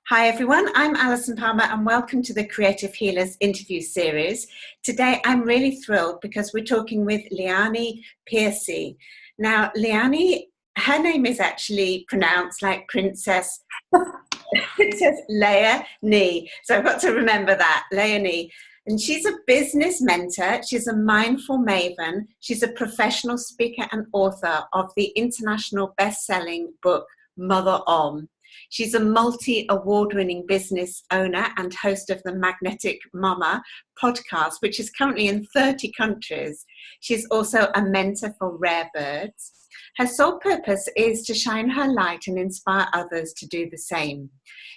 Hi everyone, I'm Alison Palmer and welcome to the Creative Healers interview series. Today I'm really thrilled because we're talking with Leonie Percy. Now Leonie, her name is actually pronounced like Princess Leonie. So I've got to remember that, Leonie. And she's a business mentor, she's a mindful maven, she's a professional speaker and author of the international best-selling book, Mother Om. She's a multi-award-winning business owner and host of the Magnetic Mama podcast, which is currently in 30 countries. She's also a mentor for rare birds. Her sole purpose is to shine her light and inspire others to do the same.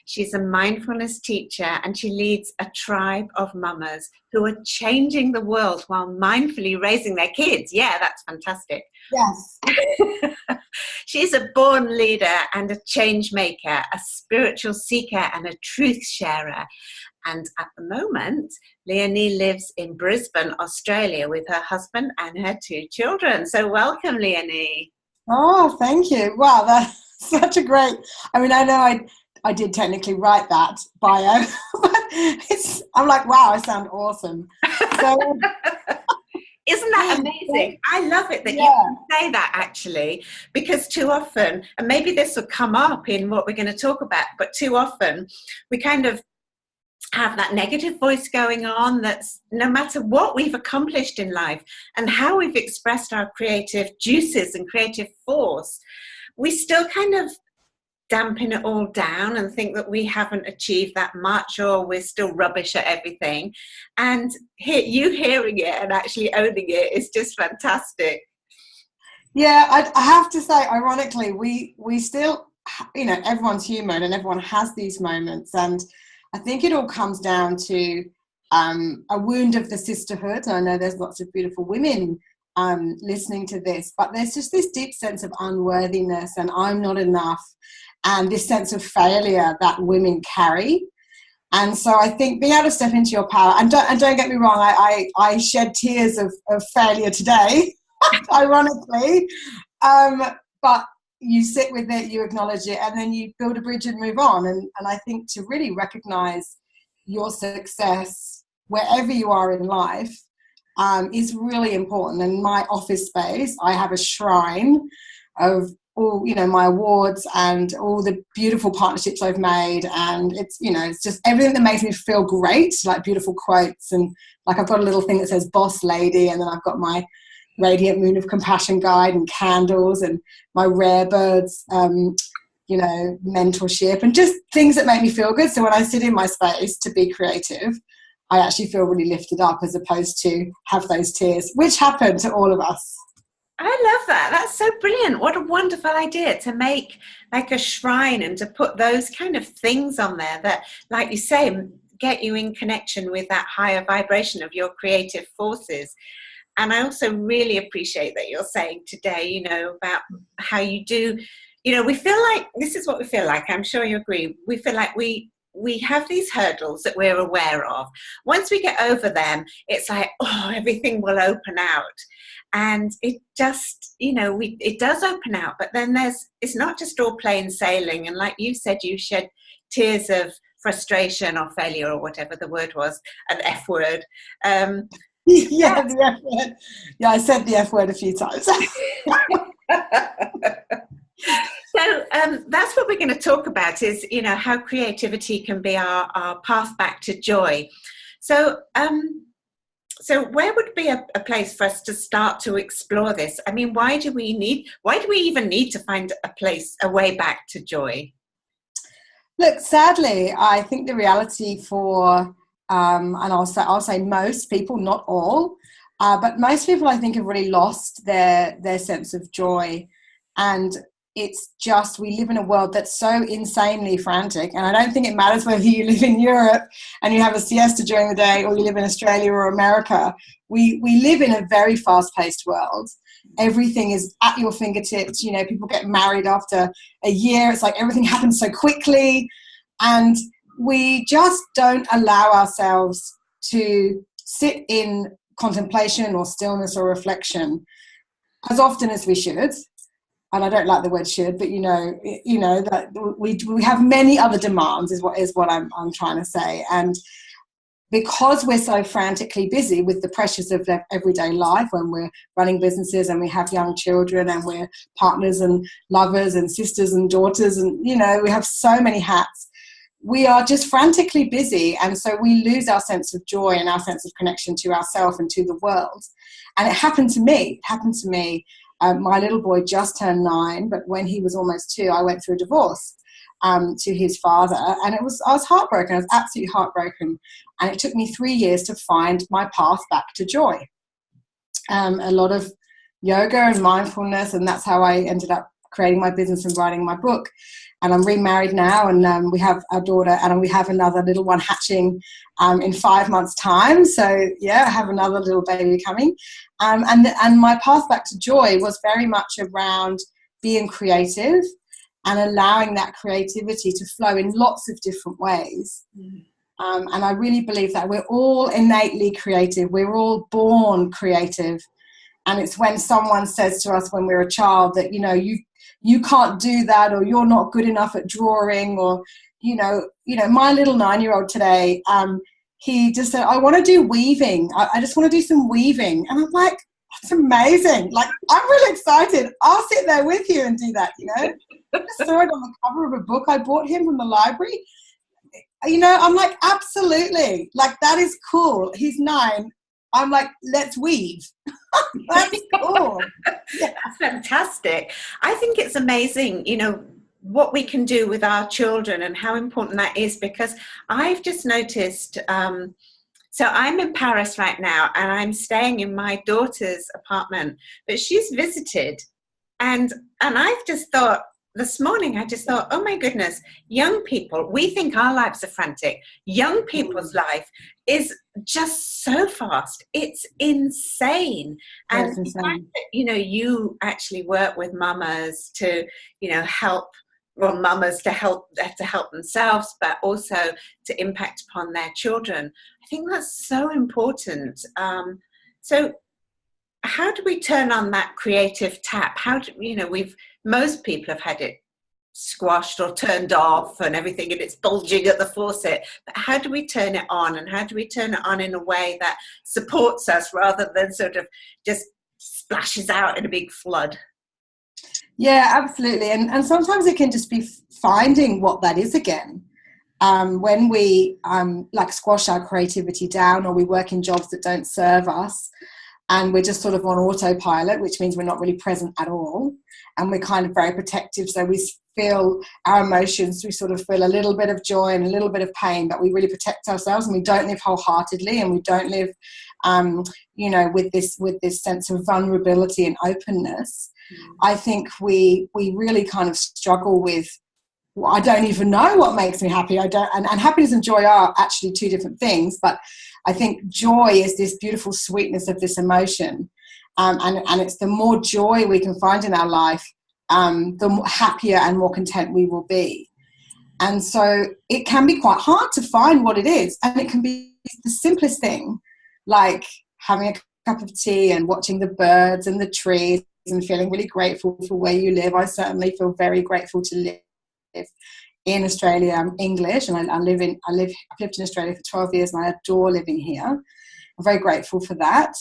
She's a mindfulness teacher and she leads a tribe of mamas who are changing the world while mindfully raising their kids. Yeah, that's fantastic. Yes. She's a born leader and a change maker, a spiritual seeker and a truth sharer. And at the moment, Leonie lives in Brisbane, Australia with her husband and her 2 children. So welcome, Leonie. Oh, thank you. Wow, that's such a great, I know I did technically write that bio, but I'm like, wow, I sound awesome. So, isn't that amazing? I love it that you can say that actually, because too often, and maybe this will come up in what we're going to talk about, but too often we kind of have that negative voice going on that's no matter what we've accomplished in life and how we've expressed our creative juices and creative force, we still kind of dampen it all down and think that we haven't achieved that much or we're still rubbish at everything. And you hearing it and actually owning it is just fantastic. Yeah, I have to say, ironically, we still, everyone's human and everyone has these moments. And I think it all comes down to a wound of the sisterhood. I know there's lots of beautiful women listening to this, but there's just this deep sense of unworthiness and I'm not enough, and this sense of failure that women carry. And so I think being able to step into your power, and don't get me wrong, I shed tears of failure today, ironically, but you sit with it, you acknowledge it, and then you build a bridge and move on. And I think to really recognize your success wherever you are in life is really important. In my office space, I have a shrine of all, my awards and all the beautiful partnerships I've made. And it's just everything that makes me feel great, like beautiful quotes. And like I've got a little thing that says boss lady, and then I've got my Radiant Moon of Compassion guide and candles and my rare birds, mentorship and just things that make me feel good. So when I sit in my space to be creative, I actually feel really lifted up as opposed to have those tears, which happen to all of us. I love that. That's so brilliant. What a wonderful idea to make like a shrine and to put those kind of things on there that, like you say, get you in connection with that higher vibration of your creative forces. And I also really appreciate that you're saying today, about how you do, we feel like, this is what we feel like, I'm sure you agree, we feel like we have these hurdles that we're aware of. Once we get over them, it's like, everything will open out. And it just, it does open out, but then it's not just all plain sailing. And like you said, you shed tears of frustration or failure or whatever the word was, an F word. Yeah, the F word. Yeah, I said the F word a few times. So that's what we're going to talk about is, how creativity can be our path back to joy. So where would be a place for us to start to explore this? I mean, why do we even need to find a way back to joy? Look, sadly, I think the reality for and I'll say most people, not all, but most people I think have really lost their sense of joy. And it's just, we live in a world that's so insanely frantic. And I don't think it matters whether you live in Europe and you have a siesta during the day or you live in Australia or America. We live in a very fast-paced world. Everything is at your fingertips. People get married after a year. It's like everything happens so quickly. And we just don't allow ourselves to sit in contemplation or stillness or reflection as often as we should. and I don't like the word should, but that we have many other demands is what I'm trying to say. And because we're so frantically busy with the pressures of everyday life, when we're running businesses and we have young children and we're partners and lovers and sisters and daughters, and we have so many hats, we are just frantically busy, and so we lose our sense of joy and our sense of connection to ourselves and to the world. And it happened to me. My little boy just turned 9, but when he was almost 2, I went through a divorce to his father, and I was heartbroken. I was absolutely heartbroken, and it took me 3 years to find my path back to joy. A lot of yoga and mindfulness, and that's how I ended up creating my business and writing my book. And I'm remarried now, and we have our daughter, and we have another little one hatching in 5 months' time. So yeah, I have another little baby coming. And my path back to joy was very much around being creative and allowing that creativity to flow in lots of different ways. And I really believe that we're all innately creative. We're all born creative. And it's when someone says to us when we're a child that, you can't do that, or you're not good enough at drawing, or, my little 9-year-old today, he just said, I want to do weaving. I just want to do some weaving. And I'm like, that's amazing. Like, I'm really excited. I'll sit there with you and do that, I just saw it on the cover of a book I bought him from the library. I'm like, absolutely. Like, that is cool. He's 9. I'm like, let's weave. That's cool. Yeah. That's fantastic. I think it's amazing, what we can do with our children and how important that is, because I've just noticed, so I'm in Paris right now, and I'm staying in my daughter's apartment, but she's visited, and I've just thought, this morning, I just thought, oh my goodness, young people, we think our lives are frantic. Young people's life is just so fast. It's insane. And That's insane. You actually work with mamas to, help, well, mamas to help themselves, but also to impact upon their children. I think that's so important. So how do we turn on that creative tap? Most people have had it squashed or turned off and everything, and it's bulging at the faucet. But how do we turn it on, and how do we turn it on in a way that supports us rather than sort of just splashes out in a big flood? Yeah, absolutely. And sometimes it can just be finding what that is again. When we squash our creativity down, or we work in jobs that don't serve us, and we're just sort of on autopilot, which means we're not really present at all. And we're kind of very protective. So we feel our emotions, we sort of feel a little bit of joy and a little bit of pain, but we really protect ourselves, and we don't live wholeheartedly, and we don't live, with this sense of vulnerability and openness. I think we really kind of struggle with, I don't even know what makes me happy. And happiness and joy are actually two different things, but I think joy is this beautiful sweetness of this emotion. And it's the more joy we can find in our life, the more happier and more content we will be. And so it can be quite hard to find what it is. And it can be the simplest thing, like having a cup of tea and watching the birds and the trees and feeling really grateful for where you live. I certainly feel very grateful to live in Australia. I'm English, and I've lived in Australia for 12 years, and I adore living here. I'm very grateful for that.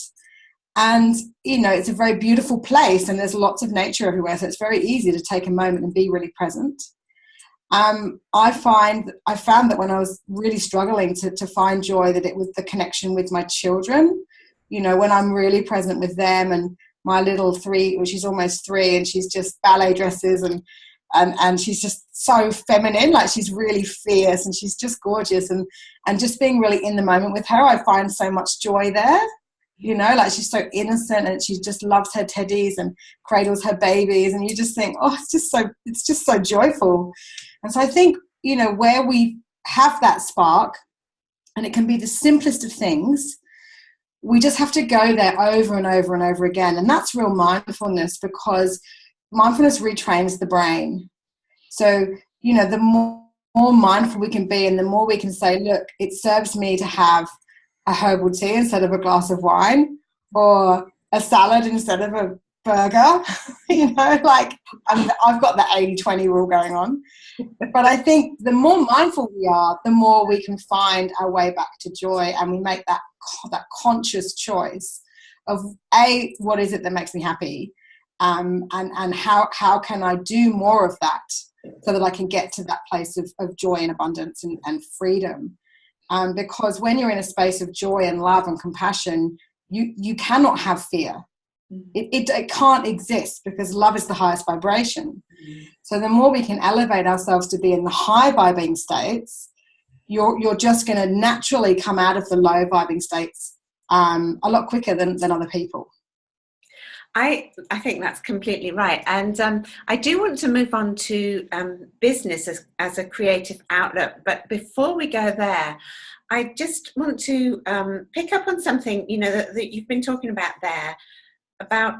And, it's a very beautiful place, and there's lots of nature everywhere, so it's very easy to take a moment and be really present. I found that when I was really struggling to find joy, that it was the connection with my children. When I'm really present with them, and my little 3, well, she's almost 3, and she's just ballet dresses, and she's just so feminine, like she's really fierce, and she's just gorgeous, and just being really in the moment with her, I find so much joy there. Like she's so innocent, and she just loves her teddies and cradles her babies, and you just think, oh, it's just so joyful. And so I think, where we have that spark, and it can be the simplest of things, we just have to go there over and over and over again. And that's real mindfulness, because mindfulness retrains the brain. So, the more mindful we can be, and the more we can say, look, it serves me to have a herbal tea instead of a glass of wine, or a salad instead of burger, like I've got the 80-20 rule going on. But I think the more mindful we are, the more we can find our way back to joy, and we make that conscious choice of what is it that makes me happy, and how can I do more of that so that I can get to that place of joy and abundance and freedom. Because when you're in a space of joy and love and compassion, you cannot have fear. It can't exist, because love is the highest vibration. So the more we can elevate ourselves to be in the high vibing states, you're just going to naturally come out of the low vibing states a lot quicker than other people. I think that's completely right. And I do want to move on to business as a creative outlet. But before we go there, I just want to pick up on something, that you've been talking about there, about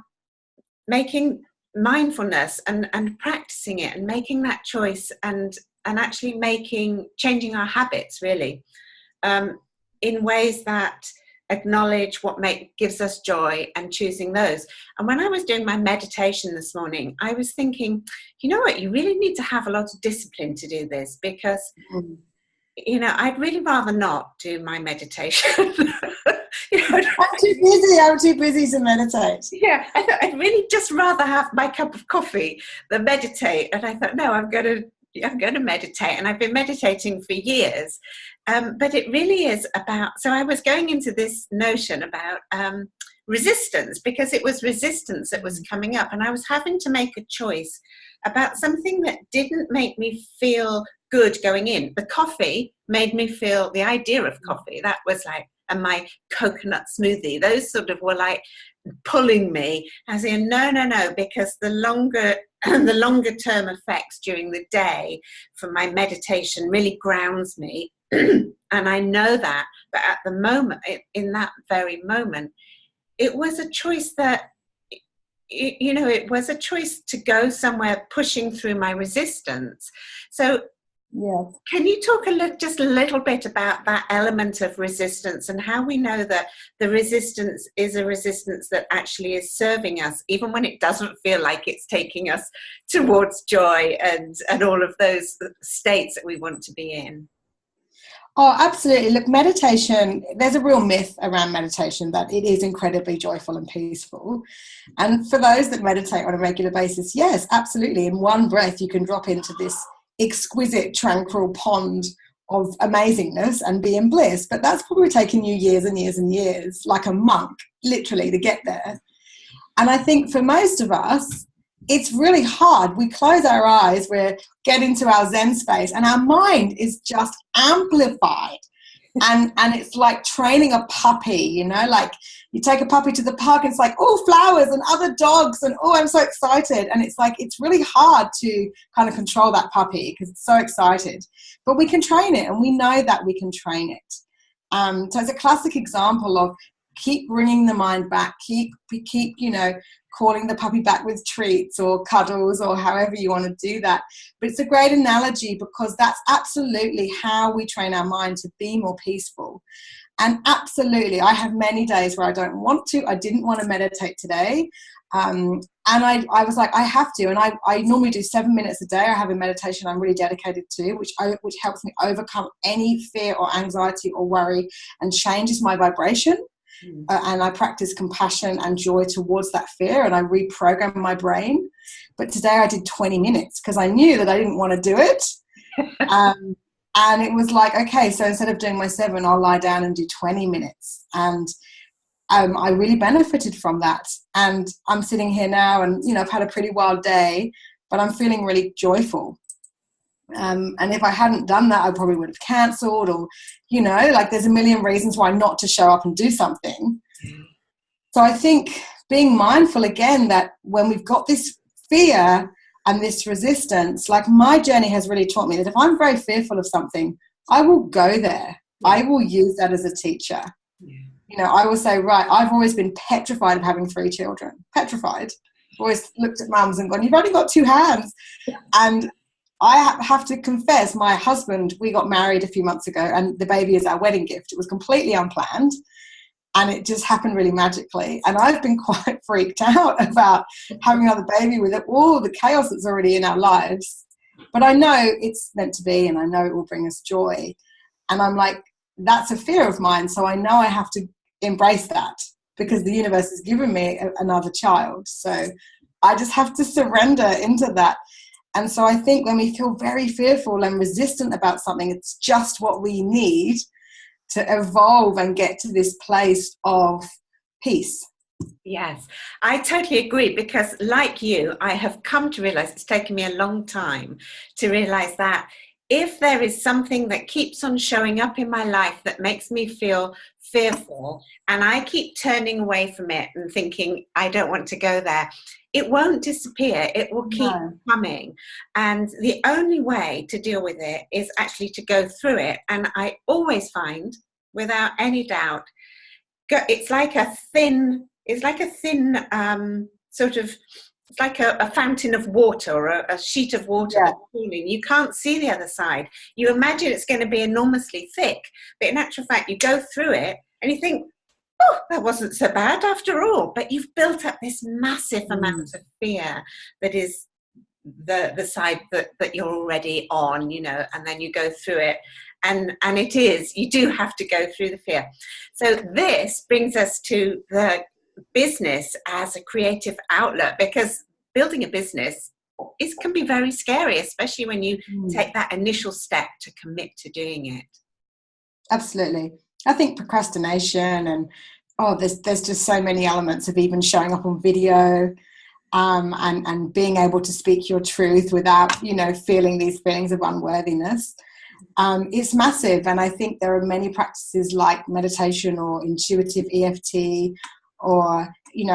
making mindfulness and practicing it and making that choice and actually changing our habits, really, in ways that acknowledge what gives us joy and choosing those. And when I was doing my meditation this morning, I was thinking, you know what, you really need to have a lot of discipline to do this, because I'd really rather not do my meditation. I'm too busy to meditate. Yeah, I thought I'd really just rather have my cup of coffee than meditate. And I thought, no, I'm going to meditate. And I've been meditating for years. But it really is about, so I was going into this notion about resistance, because it was resistance that was coming up. And I was having to make a choice about something that didn't make me feel good going in. The coffee made me feel, the idea of coffee, that was like, and my coconut smoothie, those sort of were like pulling me, as in, no, because the longer term effects during the day from my meditation really grounds me. And I know that, but at the moment, in that very moment, it was a choice that, it was a choice to go somewhere pushing through my resistance. So yes. Can you talk just a little bit about that element of resistance, and how we know that the resistance is a resistance that actually is serving us, even when it doesn't feel like it's taking us towards joy and all of those states that we want to be in? Oh, absolutely. Look, meditation, there's a real myth around meditation that it is incredibly joyful and peaceful. And for those that meditate on a regular basis, yes, absolutely. In one breath, you can drop into this exquisite, tranquil pond of amazingness and be in bliss. But that's probably taken you years and years and years, like a monk, literally, to get there. And I think for most of us, it's really hard. We close our eyes, we get into our Zen space, and our mind is just amplified. And it's like training a puppy, like you take a puppy to the park and it's like, oh, flowers and other dogs, and oh, I'm so excited. And it's like, it's really hard to kind of control that puppy because it's so excited. But we can train it, and we know that we can train it. So it's a classic example of keep bringing the mind back, keep calling the puppy back with treats or cuddles or however you want to do that. But it's a great analogy, because that's absolutely how we train our mind to be more peaceful. And absolutely, I have many days where I don't want to. I didn't want to meditate today. And I was like, I have to. And I normally do 7 minutes a day. I have a meditation I'm really dedicated to, which helps me overcome any fear or anxiety or worry and changes my vibration. And I practice compassion and joy towards that fear, and I reprogram my brain. But today I did 20 minutes because I knew that I didn't want to do it. And it was like, okay, so instead of doing my 7, I'll lie down and do 20 minutes. And I really benefited from that. And I'm sitting here now, and, I've had a pretty wild day, but I'm feeling really joyful. And if I hadn't done that, I probably would have cancelled, or, there's a million reasons why not to show up and do something. So I think being mindful again that when we've got this fear and this resistance, like my journey has really taught me that if I'm very fearful of something, I will go there. Yeah. I will use that as a teacher. Yeah. I will say, right, I've always been petrified of having 3 children. Petrified. Always looked at mums and gone, you've only got 2 hands. And I have to confess, my husband, we got married a few months ago, and the baby is our wedding gift. It was completely unplanned. And it just happened really magically. And I've been quite freaked out about having another baby with all the chaos that's already in our lives. But I know it's meant to be, and I know it will bring us joy. And I'm like, that's a fear of mine. So I know I have to embrace that, because the universe has given me another child. So I just have to surrender into that. And so I think when we feel very fearful and resistant about something, it's just what we need to evolve and get to this place of peace. Yes, I totally agree, because like you, I have come to realize, it's taken me a long time to realize that if there is something that keeps on showing up in my life that makes me feel fearful, and I keep turning away from it and thinking, I don't want to go there, it won't disappear. It will keep coming. And the only way to deal with it is actually to go through it. And I always find, without any doubt, it's like a thin sort of, it's like a fountain of water, or a sheet of water that's falling. You can't see the other side. You imagine it's going to be enormously thick, but in actual fact, you go through it and you think, oh, that wasn't so bad after all. But you've built up this massive amount of fear that is the side that you're already on, and then you go through it. And it is, you do have to go through the fear. So this brings us to the business as a creative outlet, because building a business can be very scary, especially when you take that initial step to commit to doing it. Absolutely. I think procrastination and there's just so many elements of even showing up on video, and being able to speak your truth without feeling these feelings of unworthiness. It's massive. And I think there are many practices like meditation or intuitive EFT, or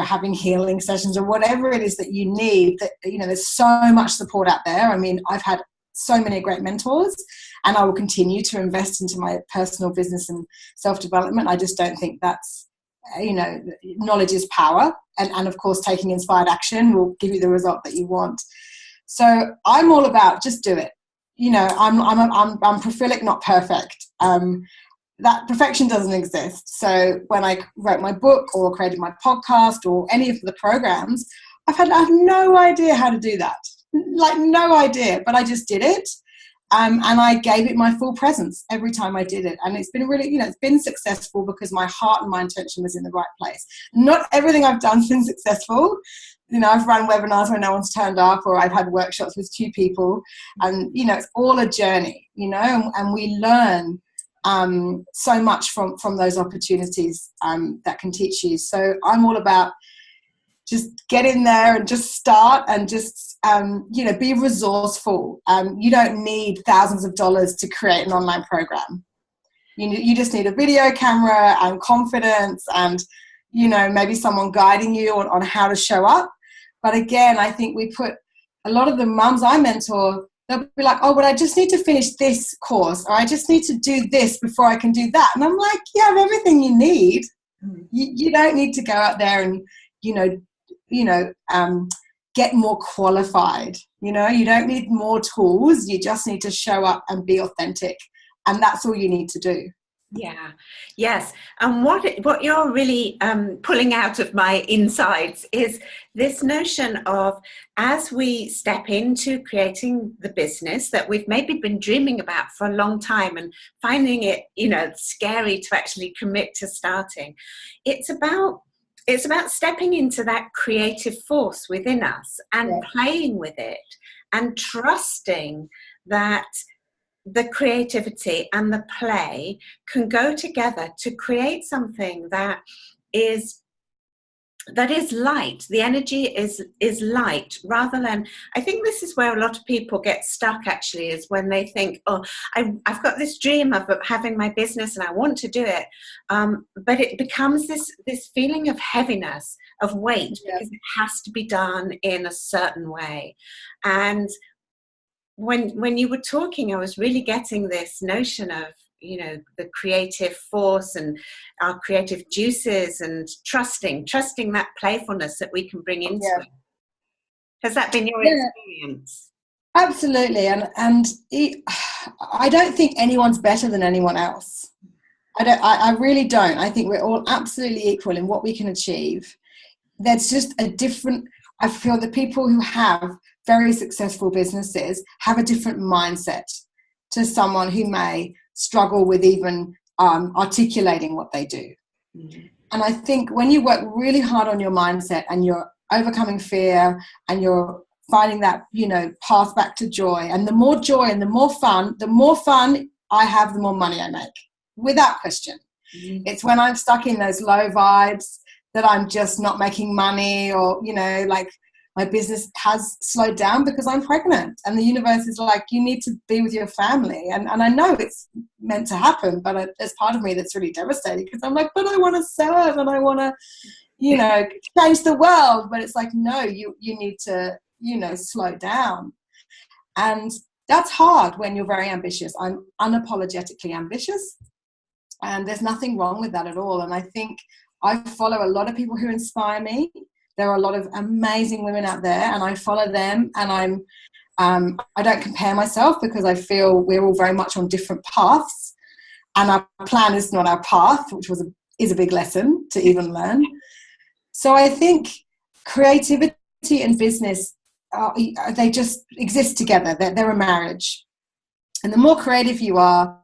having healing sessions, or whatever it is that you need, that there's so much support out there. I mean, I've had so many great mentors, and I will continue to invest into my personal business and self-development. I just don't think that's, knowledge is power, and of course taking inspired action will give you the result that you want. So I'm all about just do it. I'm prolific, not perfect. That perfection doesn't exist. So when I wrote my book or created my podcast or any of the programs, I have no idea how to do that. Like no idea, but I just did it. And I gave it my full presence every time I did it. And it's been really, it's been successful because my heart and my intention was in the right place. Not everything I've done has been successful. I've run webinars where no one's turned up, or I've had workshops with 2 people, and, it's all a journey, and we learn so much from those opportunities that can teach you. So I'm all about just get in there and just start, and just, be resourceful. You don't need thousands of dollars to create an online program. You just need a video camera and confidence, and, maybe someone guiding you on how to show up. But again, I think we put a lot of the mums I mentor, they'll be like, oh, but I just need to finish this course, or I just need to do this before I can do that. And I'm like, you have everything you need. You don't need to go out there and, get more qualified. You don't need more tools. You just need to show up and be authentic. And that's all you need to do. Yeah. Yes. And what you're really pulling out of my insides is this notion of, as we step into creating the business that we've maybe been dreaming about for a long time and finding it, scary to actually commit to starting, it's about stepping into that creative force within us and playing with it and trusting that the creativity and the play can go together to create something that is light. The energy is light, rather than, I think this is where a lot of people get stuck actually, is when they think, oh, I've got this dream of having my business and I want to do it, but it becomes this feeling of heaviness, of weight, because it has to be done in a certain way. And when you were talking, I was really getting this notion of, the creative force and our creative juices, and trusting that playfulness that we can bring into it. Has that been your experience? Absolutely. And I don't think anyone's better than anyone else. I really don't. I think we're all absolutely equal in what we can achieve. There's just a different, I feel the people who have very successful businesses have a different mindset to someone who may struggle with even articulating what they do. Mm-hmm. And I think when you work really hard on your mindset and you're overcoming fear and you're finding that, you know, path back to joy, and the more joy and the more fun I have, the more money I make, without question. Mm-hmm. It's when I'm stuck in those low vibes that I'm just not making money, or, you know, like my business has slowed down because I'm pregnant and the universe is like, you need to be with your family. And I know it's meant to happen, but there's part of me that's really devastated because I'm like, but I want to serve and I want to, you know, change the world. But it's like, no, you need to, you know, slow down. And that's hard when you're very ambitious. I'm unapologetically ambitious, and there's nothing wrong with that at all. And I think I follow a lot of people who inspire me. There are a lot of amazing women out there, and I follow them, and I don't compare myself because I feel we're all very much on different paths, and our plan is not our path, which is a big lesson to even learn. So I think creativity and business, they just exist together. They're a marriage. And the more creative you are,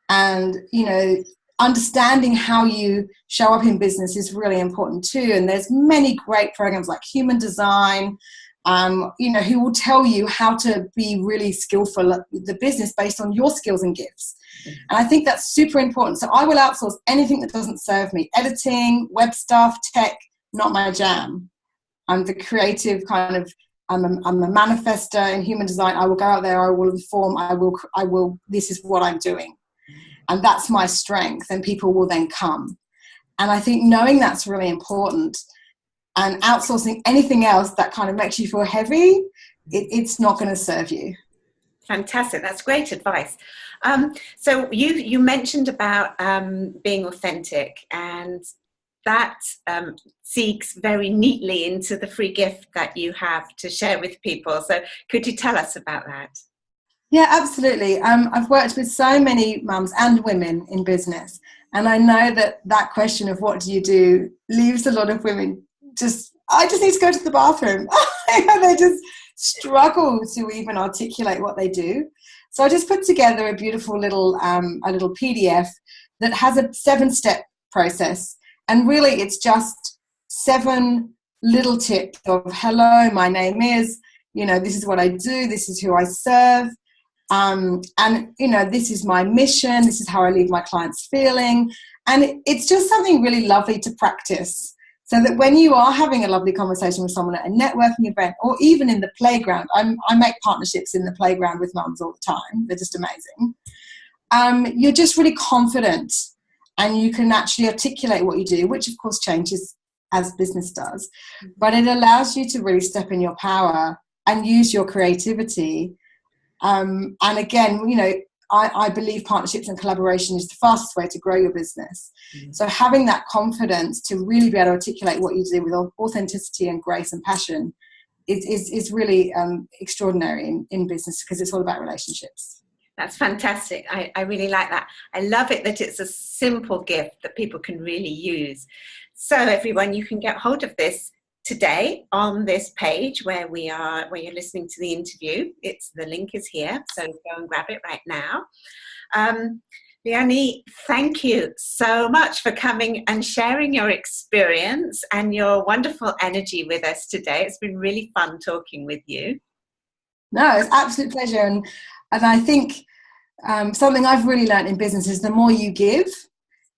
and, you know, understanding how you show up in business is really important too. And there's many great programs like Human Design, you know, who will tell you how to be really skillful at the business based on your skills and gifts. And I think that's super important. So I will outsource anything that doesn't serve me. Editing, web stuff, tech, not my jam. I'm the creative kind of, I'm a manifester in Human Design. I will go out there, I will inform, I will, this is what I'm doing. And that's my strength, and people will then come. And I think knowing that's really important, and outsourcing anything else that kind of makes you feel heavy, it's not going to serve you. Fantastic. That's great advice. So you mentioned about being authentic, and that segues very neatly into the free gift that you have to share with people. So could you tell us about that? Yeah, absolutely. I've worked with so many mums and women in business, and I know that question of what do you do leaves a lot of women I just need to go to the bathroom. They just struggle to even articulate what they do. So I just put together a beautiful little a little PDF that has a 7-step process, and really it's just 7 little tips of, hello, my name is, you know, this is what I do, this is who I serve. And, you know, this is my mission, this is how I leave my clients feeling. And it's just something really lovely to practice, so that when you are having a lovely conversation with someone at a networking event, or even in the playground, I make partnerships in the playground with mums all the time. They're just amazing. You're just really confident, and you can actually articulate what you do, which of course changes as business does. But it allows you to really step in your power and use your creativity. And again, you know, I believe partnerships and collaboration is the fastest way to grow your business. So having that confidence to really be able to articulate what you do with authenticity and grace and passion is really extraordinary in business, because it's all about relationships. That's fantastic. I really like that. I love it that it's a simple gift that people can really use. So everyone, you can get hold of this today on this page where you're listening to the interview. The link is here, so go and grab it right now. Leonie, thank you so much for coming and sharing your experience and your wonderful energy with us today. It's been really fun talking with you. No, it's an absolute pleasure. And I think something I've really learned in business is the more you give,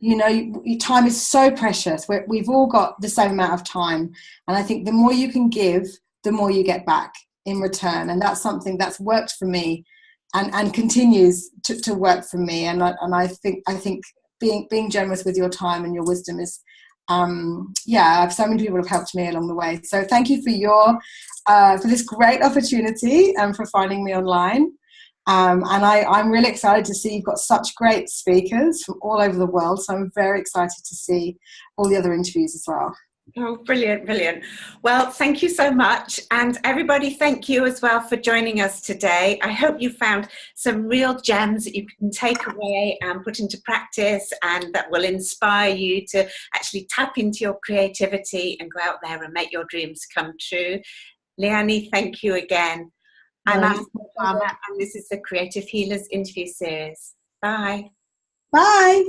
you know, your time is so precious. We've all got the same amount of time. And I think the more you can give, the more you get back in return. And that's something that's worked for me and continues to work for me. And I think being generous with your time and your wisdom is, so many people have helped me along the way. So thank you for this great opportunity and for finding me online. And I'm really excited to see you've got such great speakers from all over the world. So I'm very excited to see all the other interviews as well. Oh, brilliant, brilliant. Well, thank you so much. And everybody, thank you as well for joining us today. I hope you found some real gems that you can take away and put into practice, and that will inspire you to actually tap into your creativity and go out there and make your dreams come true. Leonie, thank you again. I'm No, Alison, and this is the Creative Healers interview series. Bye. bye.